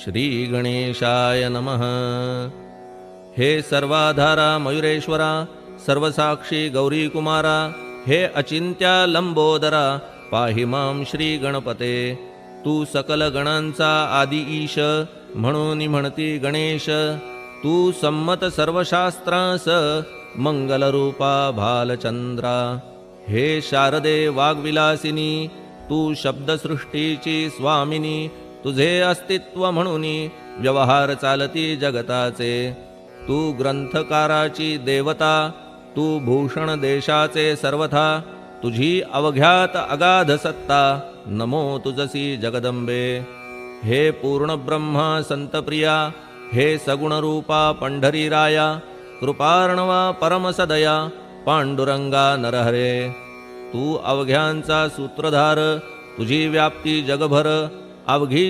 श्री गणेशाय नमः। हे सर्वाधारा मयुरेश्वरा, सर्वसाक्षी गौरी कुमारा, हे अचिंत्या लंबोदरा, पाहि मां श्री गणपते। तू सकल गणांचा आदि ईश, म्हणून म्हणती गणेश। तू संमत सर्वशास्त्रांस, मंगलरूपा भालचंद्रा। हे शारदे वाग्विलासिनी, तू शब्दसृष्टीची स्वामिनी। तुझे अस्तित्व म्हणून व्यवहार चालती जगताचे। तू ग्रंथकाराची देवता, तू भूषण देशाचे सर्वथा। तुझी अवघ्यात अगाध सत्ता, नमो तुझसी जगदंबे। हे पूर्ण ब्रह्मा संतप्रिया, हे सगुणरूपा पंढरीराया। कृपार्णवा परमसदया, पांडुरंगा नरहरे। तू अवघ्यांचा सूत्रधार, तुझी व्याप्ती जगभर। अवघी